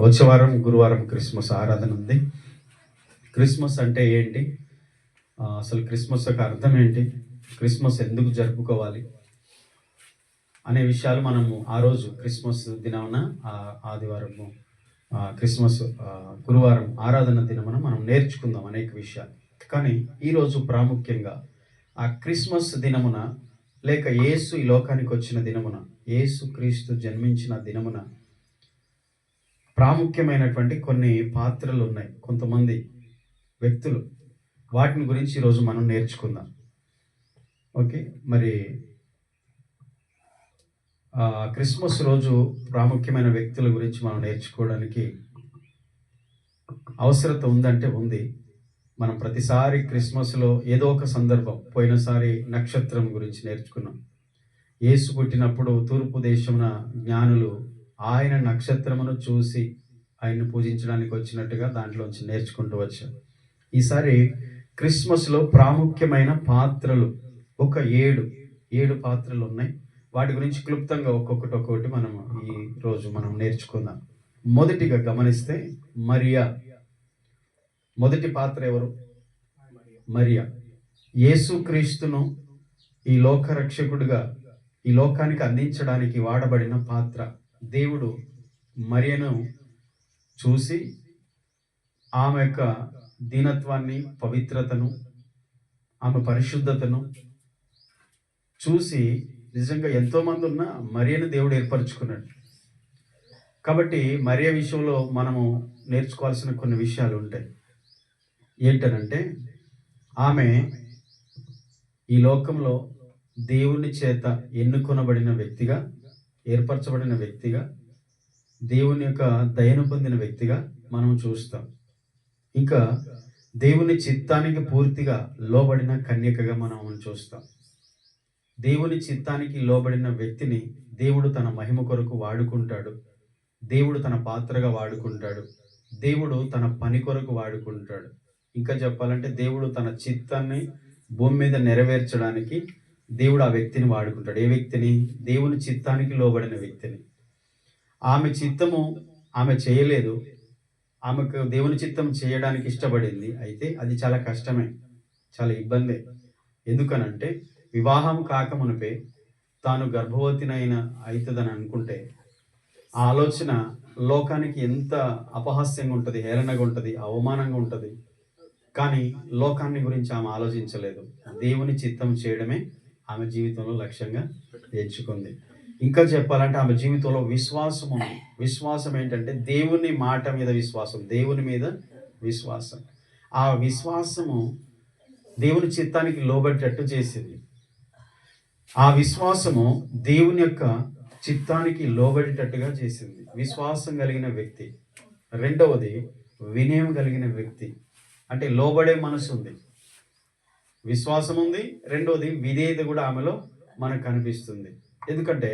వచ్చే వారం గురువారం క్రిస్మస్ ఆరాధన ఉంది. క్రిస్మస్ అంటే ఏంటి? అసలు క్రిస్మస్ యొక్క అర్థం ఏంటి? క్రిస్మస్ ఎందుకు జరుపుకోవాలి అనే విషయాలు మనము ఆ రోజు క్రిస్మస్ దినమున ఆదివారము క్రిస్మస్ గురువారం ఆరాధన దినమున మనం నేర్చుకుందాం అనేక విషయాలు. కానీ ఈరోజు ప్రాముఖ్యంగా ఆ క్రిస్మస్ దినమున లేక యేసు ఈ లోకానికి వచ్చిన దినమున, యేసు క్రీస్తు జన్మించిన దినమున ప్రాముఖ్యమైనటువంటి కొన్ని పాత్రలు ఉన్నాయి, కొంతమంది వ్యక్తులు. వాటిని గురించి ఈరోజు మనం నేర్చుకుందాం. ఓకే, మరి క్రిస్మస్ రోజు ప్రాముఖ్యమైన వ్యక్తుల గురించి మనం నేర్చుకోవడానికి అవసరత ఉందంటే ఉంది. మనం ప్రతిసారి క్రిస్మస్లో ఏదో ఒక సందర్భం, పోయినసారి నక్షత్రం గురించి నేర్చుకున్నాం. యేసు పుట్టినప్పుడు తూర్పు దేశమున జ్ఞానులు ఆయన నక్షత్రమును చూసి ఆయన్ని పూజించడానికి వచ్చినట్టుగా దాంట్లోంచి నేర్చుకుంటూ వచ్చాం. ఈసారి క్రిస్మస్లో ప్రాముఖ్యమైన పాత్రలు ఒక ఏడు పాత్రలు ఉన్నాయి. వాటి గురించి క్లుప్తంగా ఒక్కొక్కటి ఈ రోజు మనం నేర్చుకుందాం. మొదటిగా గమనిస్తే మరియా. మొదటి పాత్ర ఎవరు? మరియా. యేసుక్రీస్తును ఈ లోక రక్షకుడిగా ఈ లోకానికి అందించడానికి వాడబడిన పాత్ర. దేవుడు మరియను చూసి ఆమె యొక్క దీనత్వాన్ని, పవిత్రతను, ఆమె పరిశుద్ధతను చూసి నిజంగా ఎంతోమంది ఉన్న మరియను దేవుడు ఏర్పరచుకున్నాడు. కాబట్టి మరియ విషయంలో మనము నేర్చుకోవాల్సిన కొన్ని విషయాలు ఉంటాయి. ఏంటనంటే, ఆమె ఈ లోకంలో దేవుని చేత ఎన్నుకొనబడిన వ్యక్తిగా, ఏర్పరచబడిన వ్యక్తిగా, దేవుని యొక్క దయను పొందిన వ్యక్తిగా మనం చూస్తాం. ఇంకా దేవుని చిత్తానికి పూర్తిగా లోబడిన కన్యకగా మనం చూస్తాం. దేవుని చిత్తానికి లోబడిన వ్యక్తిని దేవుడు తన మహిమ కొరకు వాడుకుంటాడు. దేవుడు తన పాత్రగా వాడుకుంటాడు. దేవుడు తన పని కొరకు వాడుకుంటాడు. ఇంకా చెప్పాలంటే దేవుడు తన చిత్తాన్ని భూమి మీద నెరవేర్చడానికి దేవుడు ఆ వ్యక్తిని వాడుకుంటాడు. ఏ వ్యక్తిని? దేవుని చిత్తానికి లోబడిన వ్యక్తిని. ఆమె చిత్తము ఆమె చేయలేదు. ఆమెకు దేవుని చిత్తం చేయడానికి ఇష్టపడింది. అయితే అది చాలా కష్టమే, చాలా ఇబ్బందే. ఎందుకనంటే వివాహం కాకమునిపే తాను గర్భవతినైన అవుతుందని అనుకుంటే ఆ ఆలోచన లోకానికి ఎంత అపహాస్యంగా ఉంటుంది, హేళనగా ఉంటుంది, అవమానంగా ఉంటుంది. కానీ లోకాన్ని గురించి ఆమె ఆలోచించలేదు. దేవుని చిత్తం చేయడమే ఆమె జీవితంలో లక్ష్యంగా ఎంచుకుంది. ఇంకా చెప్పాలంటే ఆమె జీవితంలో విశ్వాసం ఉంది. విశ్వాసం ఏంటంటే దేవుని మాట మీద విశ్వాసం, దేవుని మీద విశ్వాసం. ఆ విశ్వాసము దేవుని చిత్తానికి లోబట్టేట్టు చేసింది. ఆ విశ్వాసము దేవుని యొక్క చిత్తానికి లోబడేటట్టుగా చేసింది. విశ్వాసం కలిగిన వ్యక్తి. రెండవది వినయం కలిగిన వ్యక్తి. అంటే లోబడే మనసు ఉంది, విశ్వాసం ఉంది. రెండవది విధేయత కూడా ఆమెలో మనకు కనిపిస్తుంది. ఎందుకంటే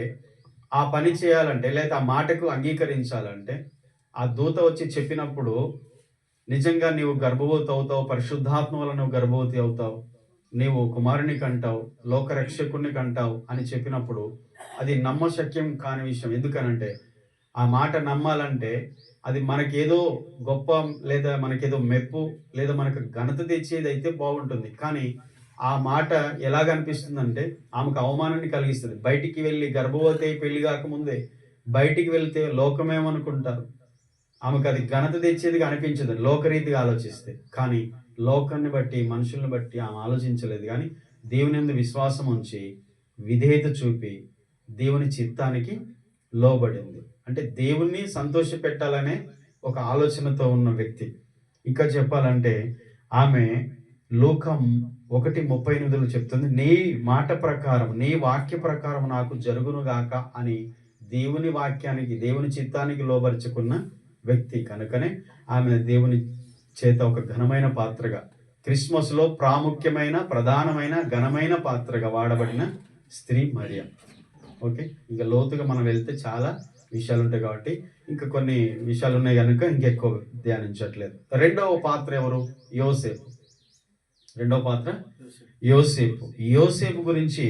ఆ పని చేయాలంటే, లేదా ఆ మాటకు అంగీకరించాలంటే, ఆ దూత వచ్చి చెప్పినప్పుడు నిజంగా నీవు గర్భవతి అవుతావు, పరిశుద్ధాత్మ వల్ల నువ్వు గర్భవతి అవుతావు, నీవు కుమారుని కంటావు, లోకరక్షకుని కంటావు అని చెప్పినప్పుడు అది నమ్మశక్యం కాని విషయం. ఎందుకనంటే ఆ మాట నమ్మాలంటే అది మనకేదో గొప్ప, లేదా మనకేదో మెప్పు, లేదా మనకు ఘనత తెచ్చేది అయితే బాగుంటుంది. కానీ ఆ మాట ఎలాగనిపిస్తుందంటే ఆమెకు అవమానాన్ని కలిగిస్తుంది. బయటికి వెళ్ళి గర్భవతి పెళ్లి కాకముందే బయటికి వెళ్తే లోకమేమనుకుంటారు, ఆమెకు అది ఘనత తెచ్చేదిగా అనిపించదు లోకరీతిగా ఆలోచిస్తే. కానీ లోకాన్ని బట్టి, మనుషుల్ని బట్టి ఆమె ఆలోచించలేదు. కానీ దేవుని యందు విశ్వాసం ఉంచి విధేయత చూపి దేవుని చిత్తానికి లోబడింది. అంటే దేవుణ్ణి సంతోష పెట్టాలనే ఒక ఆలోచనతో ఉన్న వ్యక్తి. ఇంకా చెప్పాలంటే ఆమె లోకం 1:38 చెప్తుంది, నీ మాట ప్రకారం, నీ వాక్య ప్రకారం నాకు జరుగునుగాక అని దేవుని వాక్యానికి, దేవుని చిత్తానికి లోబరుచుకున్న వ్యక్తి. కనుకనే ఆమె దేవుని చేత ఒక ఘనమైన పాత్రగా, క్రిస్మస్లో ప్రాముఖ్యమైన, ప్రధానమైన, ఘనమైన పాత్రగా వాడబడిన స్త్రీ మరియా. ఓకే, ఇంకా లోతుగా మనం వెళ్తే చాలా విషయాలు ఉంటాయి కాబట్టి ఇంకా కొన్ని విషయాలు ఉన్నాయి కనుక ఇంకెక్కువ ధ్యానించట్లేదు. రెండవ పాత్ర ఎవరు? యోసేపు. రెండవ పాత్ర యోసేపు. యోసేపు గురించి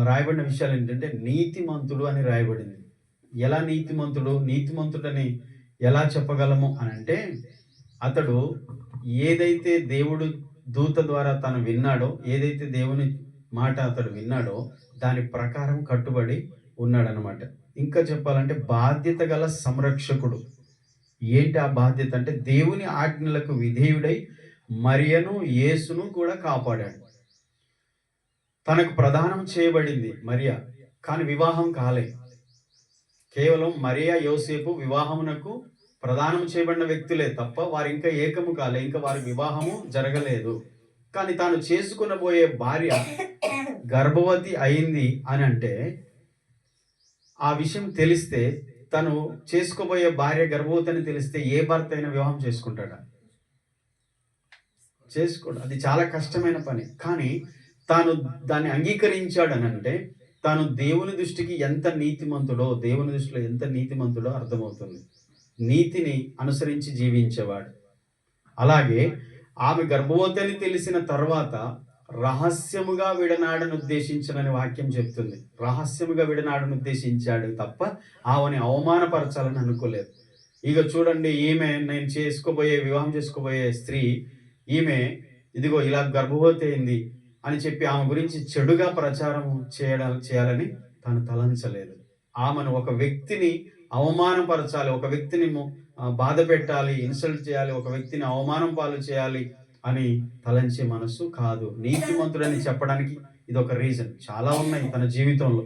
రాయబడిన విషయాలు ఏంటంటే నీతిమంతుడు అని రాయబడింది. ఎలా నీతిమంతుడని ఎలా చెప్పగలము అని అంటే, అతడు ఏదైతే దేవుడు దూత ద్వారా తను విన్నాడో, ఏదైతే దేవుని మాట అతడు విన్నాడో దాని ప్రకారం కట్టుబడి ఉన్నాడనమాట. ఇంకా చెప్పాలంటే బాధ్యత గల సంరక్షకుడు. ఏంటి ఆ బాధ్యత అంటే, దేవుని ఆజ్ఞలకు విధేయుడై మరియను యేసును కూడా కాపాడాడు. తనకు ప్రదానం చేయబడింది మరియ, కానీ వివాహం కాలే. కేవలం మరియా యోసేపు వివాహమునకు ప్రదానం చేయబడిన వ్యక్తులే తప్ప వారు ఇంకా ఏకము కాలే, ఇంకా వారి వివాహము జరగలేదు. కానీ తాను చేసుకునబోయే భార్య గర్భవతి అయింది అని అంటే, ఆ విషయం తెలిస్తే, తను చేసుకోబోయే భార్య గర్భవతి అని తెలిస్తే ఏ భర్త అయినా వివాహం చేసుకుంటాడా? చేసుకోడు. అది చాలా కష్టమైన పని. కానీ తాను దాన్ని అంగీకరించాడు అని అంటే, తాను దేవుని దృష్టికి ఎంత నీతిమంతుడో, దేవుని దృష్టిలో ఎంత నీతిమంతుడో అర్థమవుతుంది. నీతిని అనుసరించి జీవించేవాడు. అలాగే ఆమె గర్భవతి అని తెలిసిన తర్వాత రహస్యముగా విడనాడను ఉద్దేశించనని వాక్యం చెప్తుంది. రహస్యముగా విడనాడను ఉద్దేశించాడు తప్ప ఆమెని అవమానపరచాలని అనుకోలేదు. ఇక చూడండి, ఈమె వివాహం చేసుకోబోయే స్త్రీ, ఈమె ఇదిగో ఇలా గర్భవతి అయింది అని చెప్పి ఆమె గురించి చెడుగా ప్రచారం చేయాలని తాను తలంచలేదు. ఆమెను ఒక వ్యక్తిని అవమానపరచాలి, ఒక వ్యక్తిని బాధ పెట్టాలి, ఇన్సల్ట్ చేయాలి, ఒక వ్యక్తిని అవమానం పాలు చేయాలి అని తలంచే మనసు కాదు. నీతిమంతుడని చెప్పడానికి ఇది ఒక రీజన్. చాలా ఉన్నాయి తన జీవితంలో.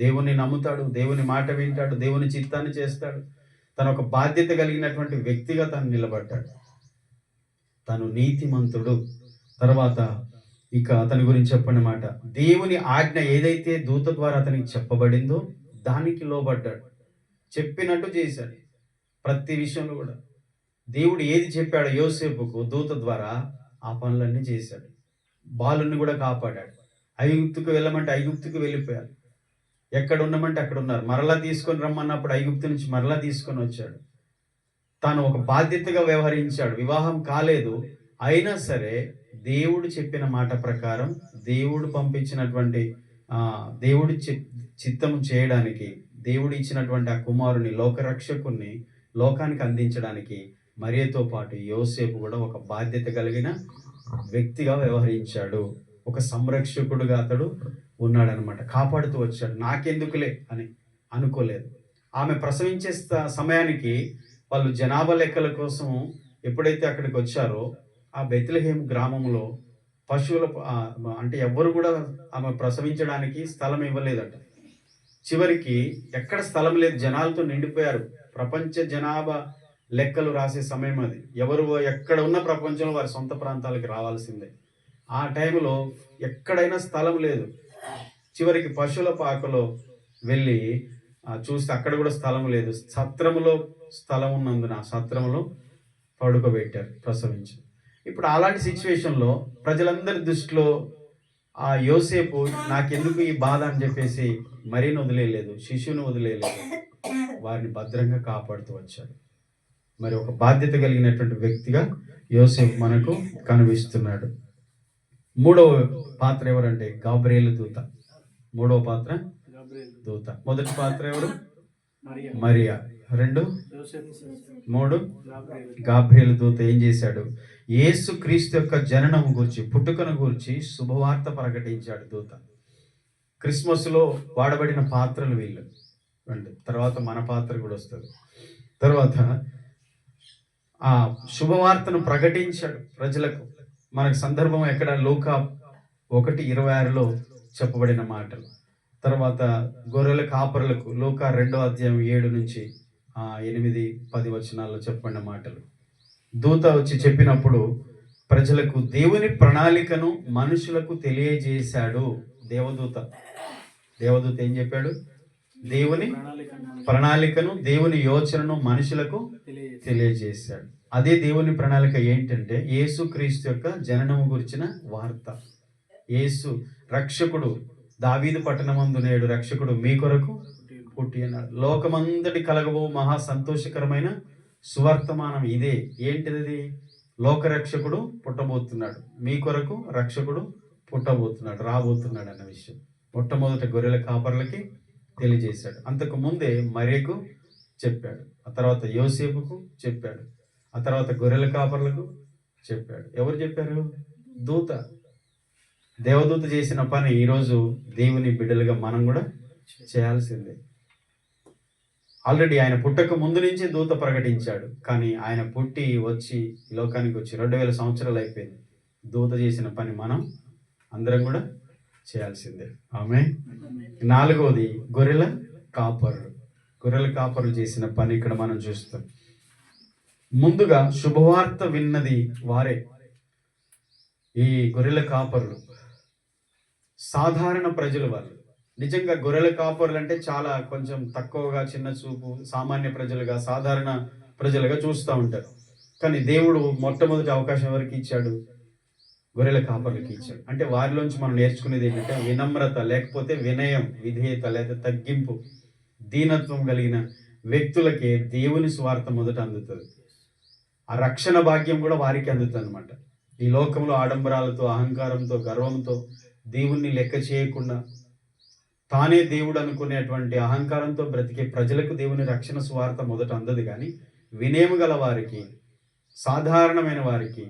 దేవుణ్ణి నమ్ముతాడు, దేవుని మాట వింటాడు, దేవుని చిత్తాన్ని చేస్తాడు. తను ఒక బాధ్యత కలిగినటువంటి వ్యక్తిగా తను నిలబడ్డాడు. తను నీతిమంతుడు. తర్వాత ఇక అతని గురించి చెప్పండి మాట, దేవుని ఆజ్ఞ ఏదైతే దూత ద్వారా అతనికి చెప్పబడిందో దానికి లోబడ్డాడు, చెప్పినట్టు చేశాడు. ప్రతి విషయంలో కూడా దేవుడు ఏది చెప్పాడో యోసేపుకు దూత ద్వారా ఆ పనులన్నీ చేశాడు. బాలుని కూడా కాపాడాడు. ఐగుప్తుకు వెళ్ళమంటే ఐగుప్తుకు వెళ్ళిపోయారు. ఎక్కడ ఉండమంటే అక్కడ ఉన్నారు. మరలా తీసుకొని రమ్మన్నప్పుడు ఐగుప్తు నుంచి మరలా తీసుకొని వచ్చాడు. తాను ఒక బాధ్యతగా వ్యవహరించాడు. వివాహం కాలేదు, అయినా సరే దేవుడు చెప్పిన మాట ప్రకారం, దేవుడు పంపించినటువంటి దేవుడి చిత్తము చేయడానికి, దేవుడు ఇచ్చినటువంటి ఆ కుమారుని, లోకరక్షకుని లోకానికి అందించడానికి మరియతో పాటు యోసేపు కూడా ఒక బాధ్యత కలిగిన వ్యక్తిగా వ్యవహరించాడు. ఒక సంరక్షకుడుగా అతడు ఉన్నాడనమాట. కాపాడుతూ వచ్చాడు. నాకెందుకులే అని అనుకోలేదు. ఆమె ప్రసవించే సమయానికి వాళ్ళు జనాభా లెక్కల కోసం ఎప్పుడైతే అక్కడికి వచ్చారో, ఆ బెత్లెహేం గ్రామంలో పశువుల అంటే ఎవ్వరు కూడా ఆమె ప్రసవించడానికి స్థలం ఇవ్వలేదట. చివరికి ఎక్కడ స్థలం లేదు, జనాలతో నిండిపోయారు. ప్రపంచ జనాభా లెక్కలు రాసే సమయం అది. ఎవరు ఎక్కడ ఉన్న ప్రపంచంలో వారి సొంత ప్రాంతాలకి రావాల్సిందే. ఆ టైంలో ఎక్కడైనా స్థలం లేదు. చివరికి పశువుల పాకలో వెళ్ళి చూస్తే అక్కడ కూడా స్థలం లేదు. సత్రములో స్థలం ఉన్నందున సత్రంలో పడుకోబెట్టారు ప్రసవించి. ఇప్పుడు అలాంటి సిచ్యువేషన్లో ప్రజలందరి దృష్టిలో ఆ యోసేపు నాకెందుకు ఈ బాధ అని చెప్పేసి మరీని వదిలేయలేదు, శిశువుని వదిలేయలేదు, వారిని భద్రంగా కాపాడుతూ వచ్చాడు. మరి ఒక బాధ్యత కలిగినటువంటి వ్యక్తిగా యోసేపు మనకు కనిపిస్తున్నాడు. మూడవ పాత్ర ఎవరంటే గాబ్రియేలు దూత. మూడవ పాత్ర దూత. మొదటి పాత్ర ఎవరు? మరియా. 2 3 గాబ్రియేలు దూత ఏం చేశాడు? యేసు క్రీస్తు యొక్క జననం గురించి, పుట్టుకను గురించి శుభవార్త ప్రకటించాడు దూత. క్రిస్మస్లో వాడబడిన పాత్రలు వీళ్ళు. తర్వాత మన పాత్ర కూడా వస్తుంది. తర్వాత ఆ శుభవార్తను ప్రకటించాడు ప్రజలకు. మనకు సందర్భం ఎక్కడ? లూకా 1:26లో చెప్పబడిన మాటలు. తర్వాత గొర్రెల కాపరులకు లూకా 2వ అధ్యాయం 7 నుంచి 8, 10 వచనాల్లో చెప్పబడిన మాటలు. దూత వచ్చి చెప్పినప్పుడు ప్రజలకు దేవుని ప్రణాళికను మనుషులకు తెలియజేశాడు. దేవదూత ఏం చెప్పాడు? దేవుని ప్రణాళికను, దేవుని యోచనను మనుషులకు తెలియజేశాడు. అదే దేవుని ప్రణాళిక ఏంటంటే యేసు క్రీస్తు యొక్క జననము గురించిన వార్త. యేసు రక్షకుడు, దావీదు పట్టణమందు నేడు రక్షకుడు మీ కొరకు పుట్టి అన్నాడు. లోకమంతటి కలగబో మహా సంతోషకరమైన సువర్తమానం ఇదే. ఏంటిది? లోకరక్షకుడు పుట్టబోతున్నాడు, మీ కొరకు రక్షకుడు పుట్టబోతున్నాడు, రాబోతున్నాడు అన్న విషయం మొట్టమొదట గొర్రెల కాపర్లకి తెలియజేశాడు. అంతకు ముందే మరియకు చెప్పాడు, ఆ తర్వాత యోసేపుకు చెప్పాడు, ఆ తర్వాత గొర్రెల కాపర్లకు చెప్పాడు. ఎవరు చెప్పారు? దూత. దేవదూత చేసిన పని ఈరోజు దేవుని బిడ్డలుగా మనం కూడా చేయాల్సిందే. ఆల్రెడీ ఆయన పుట్టక ముందు నుంచి దూత ప్రకటించాడు, కానీ ఆయన పుట్టి వచ్చి ఈ లోకానికి వచ్చి 2000 సంవత్సరాలు అయిపోయింది. దూత చేసిన పని మనం అందరం కూడా చేయాల్సిందే. ఆమె. నాలుగవది గొర్రెల కాపరులు. గొర్రెల కాపరులు చేసిన పని ఇక్కడ మనం చూస్తాం. ముందుగా శుభవార్త విన్నది వారే. ఈ గొర్రెల కాపరులు సాధారణ ప్రజలు. వాళ్ళు నిజంగా గొర్రెల కాపరులు అంటే చాలా కొంచెం తక్కువగా, చిన్న చూపు, సామాన్య ప్రజలుగా, సాధారణ ప్రజలుగా చూస్తూ ఉంటారు. కానీ దేవుడు మొట్టమొదటి అవకాశం ఎవరికి ఇచ్చాడు? గొర్రెల కాపర్లకి ఇచ్చాడు. అంటే వారిలోంచి మనం నేర్చుకునేది ఏంటంటే వినమ్రత, లేకపోతే వినయం, విధేయత, లేదా తగ్గింపు, దీనత్వం కలిగిన వ్యక్తులకే దేవుని స్వార్థ మొదట అందుతుంది. ఆ రక్షణ భాగ్యం కూడా వారికి అందుతుంది అనమాట. ఈ లోకంలో ఆడంబరాలతో, అహంకారంతో, గర్వంతో, దేవుణ్ణి లెక్క చేయకుండా తానే దేవుడు అనుకునేటువంటి అహంకారంతో బ్రతికే ప్రజలకు దేవుని రక్షణ స్వార్థ మొదట అందదు. కానీ వినయము గల వారికి, సాధారణమైన వారికి,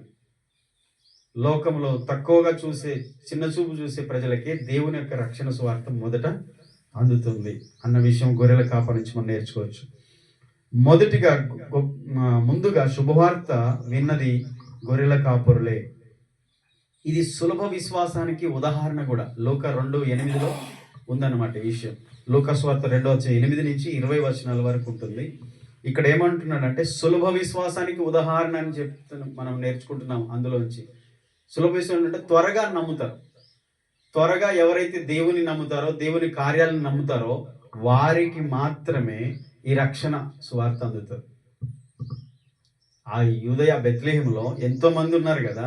లోకంలో తక్కువగా చూసే, చిన్న చూపు చూసే ప్రజలకే దేవుని యొక్క రక్షణ స్వార్థం మొదట అందుతుంది అన్న విషయం గొర్రెల కాపరి నుంచి మనం నేర్చుకోవచ్చు. మొదటిగా ముందుగా శుభవార్త విన్నది గొర్రెల కాపరులే. ఇది సులభ విశ్వాసానికి ఉదాహరణ కూడా. లూకా 2:8 ఉందన్నమాట ఈ విషయం. లూకా సువార్త 2:8 నుంచి 20 వచనాల వరకు ఉంటుంది. ఇక్కడ ఏమంటున్నాడంటే సులభ విశ్వాసానికి ఉదాహరణ అని మనం నేర్చుకుంటున్నాం. అందులోంచి సులభ విశ్వాసం అంటే త్వరగా నమ్ముతారు. త్వరగా ఎవరైతే దేవుని నమ్ముతారో, దేవుని కార్యాలను నమ్ముతారో వారికి మాత్రమే ఈ రక్షణ సువార్త అందుతుంది. ఆ యూదయ బెత్లెహేములో ఎంతో మంది ఉన్నారు కదా.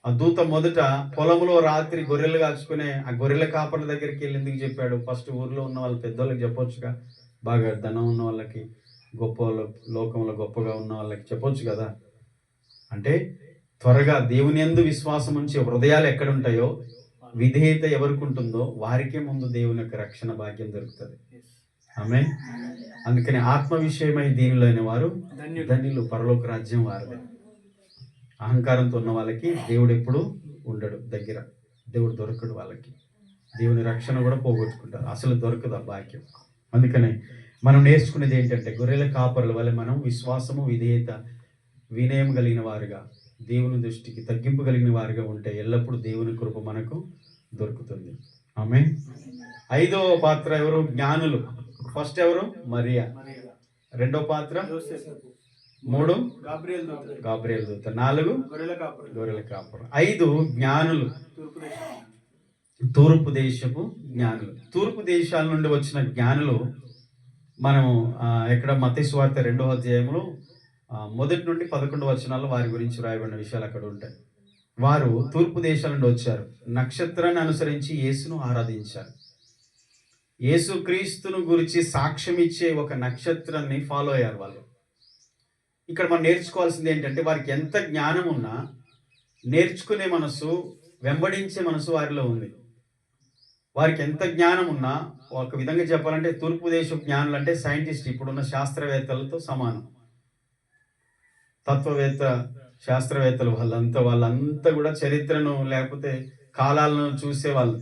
ఆ దూత మొదట పొలంలో రాత్రి గొర్రెలు కాచుకునే ఆ గొర్రెల కాపర్ల దగ్గరికి వెళ్ళి ఎందుకు చెప్పాడు? ఫస్ట్ ఊర్లో ఉన్న వాళ్ళ పెద్దోళ్ళకి చెప్పొచ్చుగా, బాగా ధనం ఉన్న వాళ్ళకి, గొప్ప లోకంలో గొప్పగా ఉన్న వాళ్ళకి చెప్పొచ్చు కదా. అంటే త్వరగా దేవుని యందు విశ్వాసం ఉంచే హృదయాలు ఎక్కడుంటాయో, విధేయత ఎవరికి ఉంటుందో వారికే ముందు దేవుని యొక్క రక్షణ భాగ్యం దొరుకుతుంది. ఆమె. అందుకని ఆత్మ విషయమై దీనిలోని వారు ధన్యులు, పరలోక రాజ్యం వారిదే. అహంకారంతో ఉన్న వాళ్ళకి దేవుడు ఎప్పుడు ఉండడు దగ్గర, దేవుడు దొరకడు వాళ్ళకి. దేవుని రక్షణ కూడా పోగొట్టుకుంటారు, అసలు దొరకదు ఆ భాగ్యం. అందుకనే మనం నేర్చుకునేది ఏంటంటే గొర్రెల కాపరుల వల్ల మనం విశ్వాసము, విధేయత, వినయం కలిగిన వారుగా, దేవుని దృష్టికి తగ్గింపు కలిగిన వారుగా ఉంటే ఎల్లప్పుడూ దేవుని కృప మనకు దొరుకుతుంది. ఆమె. ఐదవ పాత్ర ఎవరు? జ్ఞానులు. ఫస్ట్ ఎవరు? మరియా. రెండో పాత్ర 3 గాబ్రియల్ దూత. 4 గొర్రెల కాపరు. 5 జ్ఞానులు. తూర్పు దేశపు జ్ఞానులు. తూర్పు దేశాల నుండి వచ్చిన జ్ఞానులు మనము ఇక్కడ మత్తయి సువార్త 2వ అధ్యాయంలో 1 నుండి 11 వచనాల్లో వారి గురించి రాయబడిన విషయాలు అక్కడ ఉంటాయి. వారు తూర్పు దేశాల నుండి వచ్చారు. నక్షత్రాన్ని అనుసరించి యేసును ఆరాధించారు. యేసు క్రీస్తును గురించి సాక్ష్యం ఇచ్చే ఒక నక్షత్రాన్ని ఫాలో అయ్యారు వాళ్ళు. ఇక్కడ మనం నేర్చుకోవాల్సింది ఏంటంటే వారికి ఎంత జ్ఞానం ఉన్నా నేర్చుకునే మనసు, వెంబడించే మనసు వారిలో ఉంది. వారికి ఎంత జ్ఞానం ఉన్నా, ఒక విధంగా చెప్పాలంటే తూర్పు దేశ జ్ఞానులు అంటే సైంటిస్ట్, ఇప్పుడున్న శాస్త్రవేత్తలతో సమానం. తత్వవేత్త, శాస్త్రవేత్తలు వాళ్ళంతా కూడా చరిత్రను, లేకపోతే కాలాలను చూసేవాళ్ళు,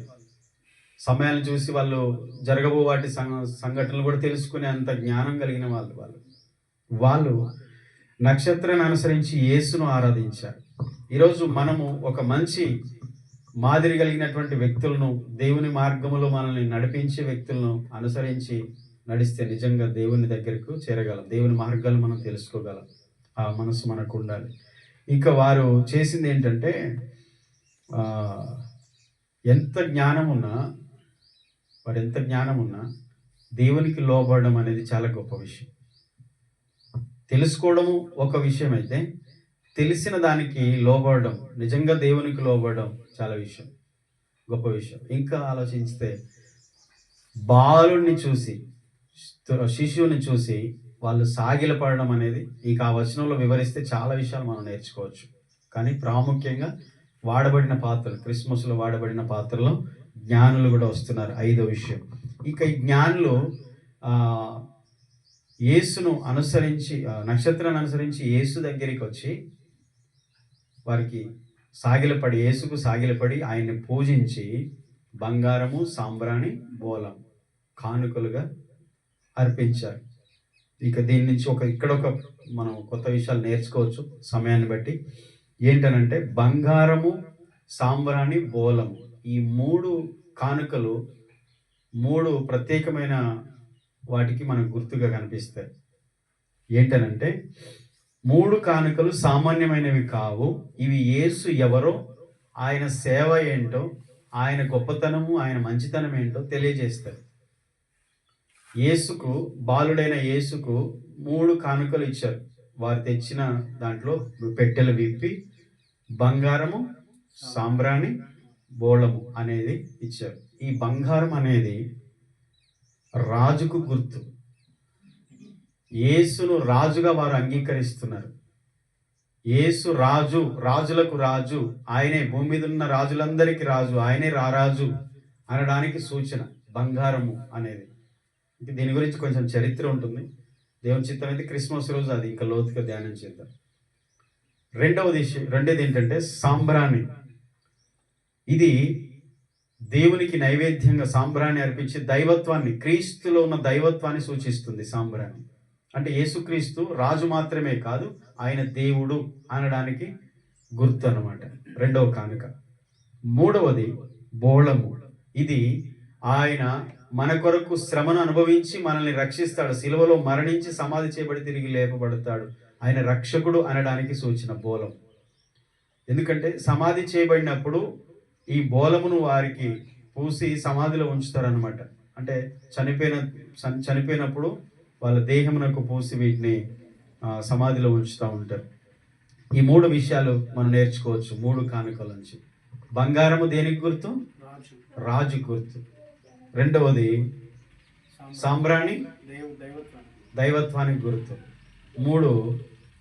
సమయాలను చూసి వాళ్ళు జరగబో వాటి సంఘటనలు కూడా తెలుసుకునే అంత జ్ఞానం కలిగిన వాళ్ళు నక్షత్రాన్ని అనుసరించి యేసును ఆరాధించారు. ఈరోజు మనము ఒక మంచి మాదిరి కలిగినటువంటి వ్యక్తులను, దేవుని మార్గములో మనల్ని నడిపించే వ్యక్తులను అనుసరించి నడిస్తే నిజంగా దేవుని దగ్గరకు చేరగలం, దేవుని మార్గాలు మనం తెలుసుకోగలం. ఆ మనసు మనకు ఉండాలి. ఇంకా వారు చేసింది ఏంటంటే ఎంత జ్ఞానం ఉన్నా దేవునికి లోబడడం అనేది చాలా గొప్ప విషయం. తెలుసుకోవడము ఒక విషయం అయితే, తెలిసిన దానికి లోబడడం, నిజంగా దేవునికి లోబడడం చాలా గొప్ప విషయం. ఇంకా ఆలోచిస్తే బాలుని చూసి, శిశువుని చూసి వాళ్ళు సాగిలపడడం అనేది ఇంకా ఆ వచనంలో వివరిస్తే చాలా విషయాలు మనం నేర్చుకోవచ్చు. కానీ ప్రాముఖ్యంగా వాడబడిన పాత్రలు, క్రిస్మస్లో వాడబడిన పాత్రలో జ్ఞానులు కూడా వస్తున్నారు. 5వ విషయం ఇక ఈ జ్ఞానులు ఆ, యేసును అనుసరించి నక్షత్రాన్ని అనుసరించి యేసు దగ్గరికి వచ్చి వారికి యేసుకు సాగిలపడి ఆయన్ని పూజించి బంగారము సాంబ్రాణి బోలం కానుకలుగా అర్పించారు. ఇక దీని నుంచి ఇక్కడ ఒక మనం కొత్త విషయాలు నేర్చుకోవచ్చు సమయాన్ని బట్టి. ఏంటనంటే బంగారము సాంబ్రాణి బోలము ఈ 3 కానుకలు 3 ప్రత్యేకమైన వాటికి మనకు గుర్తుగా కనిపిస్తాయి. ఏంటనంటే 3 కానుకలు సామాన్యమైనవి కావు. ఇవి యేసు ఎవరో, ఆయన సేవ ఏంటో, ఆయన గొప్పతనము, ఆయన మంచితనం ఏంటో తెలియజేస్తాయి. బాలుడైన యేసుకు 3 కానుకలు ఇచ్చారు. వారు తెచ్చిన దాంట్లో పెట్టెలు విప్పి బంగారము సాంబ్రాణి బోళము అనేది ఇచ్చారు. ఈ బంగారం అనేది రాజుకు గుర్తు. యేసును రాజుగా వారు అంగీకరిస్తున్నారు. యేసు రాజు, రాజులకు రాజు, ఆయనే భూమి మీద ఉన్న రాజులందరికీ రాజు, ఆయనే రారాజు అనడానికి సూచన బంగారము అనేది. దీని గురించి కొంచెం చరిత్ర ఉంటుంది. దేవుని చిత్తం అయితే క్రిస్మస్ రోజు అది ఇంకా లోతుగా ధ్యానం చేద్దాం. రెండోది ఏంటంటే సాంబ్రాణి. ఇది దేవునికి నైవేద్యంగా సాంబ్రాణి అర్పించి దైవత్వాన్ని, క్రీస్తులో ఉన్న దైవత్వాన్ని సూచిస్తుంది. సాంబ్రాణి అంటే యేసుక్రీస్తు రాజు మాత్రమే కాదు, ఆయన దేవుడు అనడానికి గుర్తు అన్నమాట. రెండవ కానుక. మూడవది బోళము. ఇది ఆయన మన కొరకు శ్రమను అనుభవించి మనల్ని రక్షిస్తాడు, సిలువలో మరణించి సమాధి చేయబడి తిరిగి లేపబడతాడు, ఆయన రక్షకుడు అనడానికి సూచన బోలం. ఎందుకంటే సమాధి చేయబడినప్పుడు ఈ బోలమును వారికి పూసి సమాధిలో ఉంచుతారనమాట. అంటే చనిపోయినప్పుడు వాళ్ళ దేహమునకు పూసి వీటిని సమాధిలో ఉంచుతూ ఉంటారు. ఈ 3 విషయాలు మనం నేర్చుకోవచ్చు 3 కానుకల నుంచి. బంగారము దేనికి గుర్తు? రాజు గుర్తు. రెండవది సాంబ్రాణి దైవత్వానికి గుర్తు. 3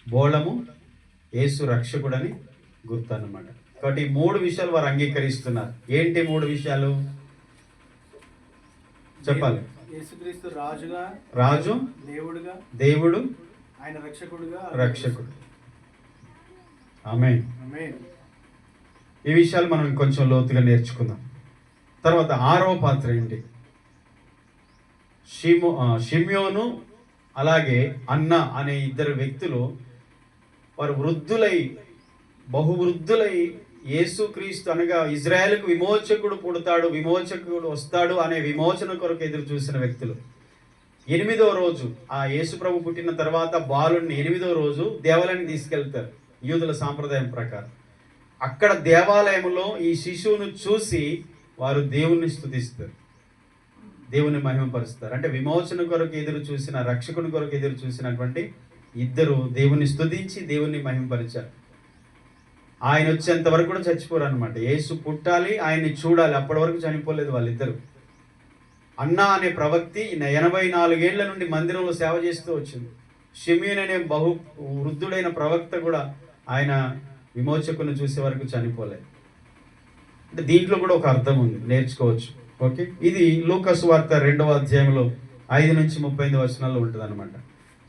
బోళము యేసు రక్షకుడని గుర్తు అన్నమాట. కాబట్టి ఈ 3 విషయాలు వారు అంగీకరిస్తున్నారు. ఏంటి 3 విషయాలు చెప్పాలి? యేసుక్రీస్తు రాజుగా, రాజు, దేవుడుగా, దేవుడు, ఆయన రక్షకుడుగా, రక్షకుడు. ఆమేన్. ఆమేన్. ఈ విషయాలు మనం కొంచెం లోతుగా నేర్చుకుందాం. తర్వాత 6వ పాత్ర ఏంటి? షిమ్యోను అలాగే అన్న అనే 2 వ్యక్తులు వారు బహువృద్ధులై యేసుక్రీస్తు అనగా ఇజ్రాయెల్కు విమోచకుడు పుడతాడు, విమోచకుడు వస్తాడు అనే విమోచన కొరకు ఎదురు చూసిన వ్యక్తులు. 8వ రోజు ఆ యేసు ప్రభు పుట్టిన తర్వాత బాలుడిని 8వ రోజు దేవాలయానికి తీసుకెళ్తారు యూదుల సాంప్రదాయం ప్రకారం. అక్కడ దేవాలయంలో ఈ శిశువును చూసి వారు దేవుణ్ణి స్తుతిస్తారు, దేవుని మహిమపరుస్తారు. అంటే విమోచన కొరకు ఎదురు చూసిన, రక్షకుని కొరకు ఎదురు చూసినటువంటి 2 దేవుని స్తుతించి దేవుని మహిమపరిచారు. ఆయన వచ్చేంత వరకు కూడా చచ్చిపోరు అనమాట. యేసు పుట్టాలి, ఆయన్ని చూడాలి, అప్పటి వరకు చనిపోలేదు వాళ్ళిద్దరు. అన్న అనే ప్రవక్తి 84 ఏళ్ల నుండి మందిరంలో సేవ చేస్తూ వచ్చింది. షిమ్యోను అనే వృద్ధుడైన ప్రవక్త కూడా ఆయన విమోచకుని చూసే వరకు చనిపోలేదు. అంటే దీంట్లో కూడా ఒక అర్థం ఉంది, నేర్చుకోవచ్చు. ఓకే, ఇది లూకా సువార్త 2వ అధ్యాయంలో 5 నుంచి 38 వచనాల్లో ఉంటుంది అనమాట.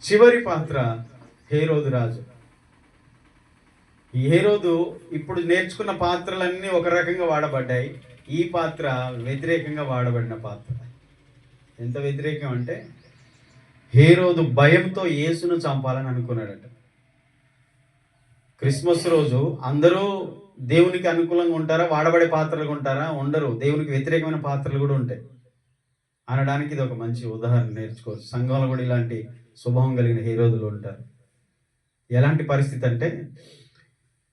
చివరి పాత్ర హేరోదు రాజు. ఈ హేరోదు ఇప్పుడు నేర్చుకున్న పాత్రలన్నీ ఒక రకంగా వాడబడ్డాయి. ఈ పాత్ర వ్యతిరేకంగా వాడబడిన పాత్ర. ఎంత వ్యతిరేకం అంటే హేరోదు భయంతో యేసును చంపాలని అనుకున్నాడట. క్రిస్మస్ రోజు అందరూ దేవునికి అనుకూలంగా ఉంటారా, వాడబడే పాత్రలు ఉంటారా? ఉండరు. దేవునికి వ్యతిరేకమైన పాత్రలు కూడా ఉంటాయి అనడానికి ఇది ఒక మంచి ఉదాహరణ నేర్చుకోవచ్చు. సంఘంలో కూడా ఇలాంటి స్వభావం కలిగిన హేరోదులు ఉంటారు. ఎలాంటి పరిస్థితి అంటే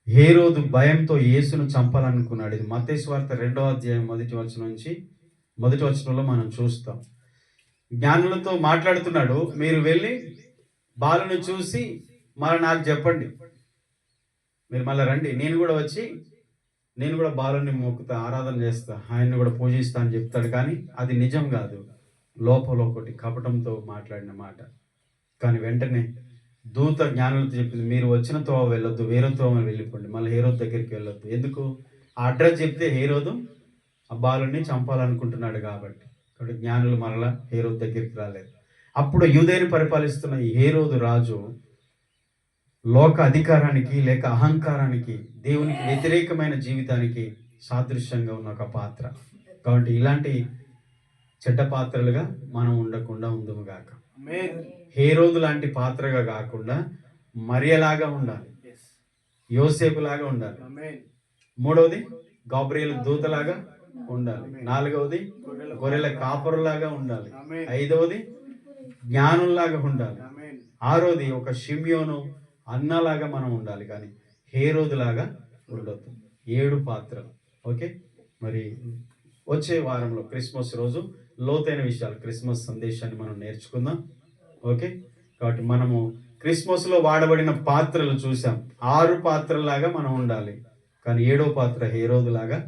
హేరోదు భయంతో యేసును చంపాలనుకున్నాడు. ఇది మత్తయి సువార్త 2వ అధ్యాయం 1వ వచనం నుంచి 1వ వచనంలో మనం చూస్తాం. జ్ఞానులతో మాట్లాడుతున్నాడు, మీరు వెళ్ళి బాలుని చూసి మళ్ళీ నాకు చెప్పండి, మీరు మళ్ళీ రండి, నేను కూడా బాలుని మొక్కుతా, ఆరాధన చేస్తా, ఆయన్ని కూడా పూజిస్తా అని చెప్తాడు. కానీ అది నిజం కాదు, లోపల ఒకటి కపటంతో మాట్లాడిన మాట. కానీ వెంటనే దూత జ్ఞానులతో చెప్పింది, మీరు వచ్చిన తోవ వెళ్ళొద్దు, వేరే తోవ వెళ్ళిపోండి, మళ్ళీ హేరోదు దగ్గరికి వెళ్ళొద్దు. ఎందుకు? ఆ అడ్రస్ చెప్తే హేరోదు ఆ బాలుని చంపాలనుకుంటున్నాడు కాబట్టి. కాబట్టి జ్ఞానులు మరలా హేరోదు దగ్గరికి రాలేదు. అప్పుడు యూదేని పరిపాలిస్తున్న ఈ హేరోదు రాజు లోక అధికారానికి లేక అహంకారానికి, దేవునికి వ్యతిరేకమైన జీవితానికి సాదృశ్యంగా ఉన్న ఒక పాత్ర. కాబట్టి ఇలాంటి చెడ్డ పాత్రలుగా మనం ఉండకుండా ఉందుముగాక. ఆమేన్. హేరోదు లాంటి పాత్రగా కాకుండా మరియలాగా ఉండాలి, ఎస్. యోసేపులాగా ఉండాలి. ఆమేన్. మూడవది గాబ్రియేలు దూతలాగా ఉండాలి. నాలుగవది గొర్రెల కాపరులాగా ఉండాలి. ఆమేన్. ఐదవది జ్ఞానుల్లాగా ఉండాలి. ఆమేన్. ఆరోది ఒక షిమ్యోను అన్నలాగా మనం ఉండాలి, కానీ హేరోదులాగా ఉండొద్దు. 7 పాత్రలు. ఓకే, మరి వచ్చే వారంలో క్రిస్మస్ రోజు లోతైన విషయాలు, క్రిస్మస్ సందేశాన్ని మనం నేర్చుకుందాం. ఓకే, కాబట్టి మనము క్రిస్మస్లో వాడబడిన పాత్రలు చూసాం. 6 పాత్రలాగా మనం ఉండాలి, కానీ 7వ పాత్ర హేరోదులాగా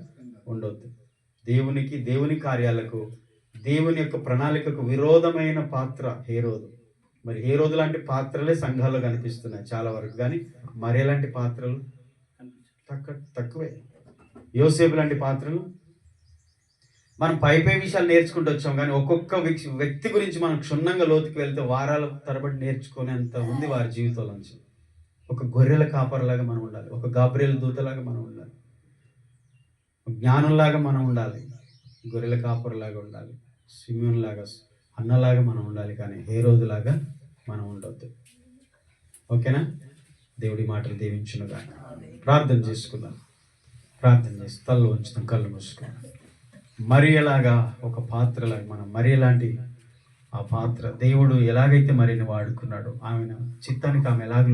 ఉండొద్దు. దేవుని కార్యాలకు, దేవుని యొక్క ప్రణాళికకు విరోధమైన పాత్ర హేరోదు. మరి హేరోదు లాంటి పాత్రలే సంఘాల్లో కనిపిస్తున్నాయి చాలా వరకు, కానీ మరి ఎలాంటి పాత్రలు తక్కువే. యోసేపు లాంటి పాత్రలు మనం పై విషయాలు నేర్చుకుంటూ వచ్చాం, కానీ ఒక్కొక్క వ్యక్తి గురించి మనం క్షుణ్ణంగా లోతుకి వెళ్తే వారాల తరబడి నేర్చుకునేంత ఉంది వారి జీవితంలోంచి. ఒక గొర్రెల కాపరలాగా మనం ఉండాలి, ఒక గాబ్రియేలు దూతలాగా మనం ఉండాలి, జ్ఞానుల్లాగా మనం ఉండాలి, గొర్రెల కాపరులాగా ఉండాలి, సిమ్యోనులాగా అన్నలాగా మనం ఉండాలి, కానీ హేరోదులాగా మనం ఉండొద్దు. ఓకేనా? దేవుడి మాటలు దీవించునుగా. ప్రార్థన చేసుకుందాం. ప్రార్థన చేసి తల్లు ఉంచుతాం, కళ్ళు మూసుకుందాం. మరియలాగా ఒక పాత్రలాగా మనం, మరి ఎలాంటి ఆ పాత్ర దేవుడు ఎలాగైతే మరిని వాడుకున్నాడో, ఆమె చిత్తానికి ఆమె ఎలాగ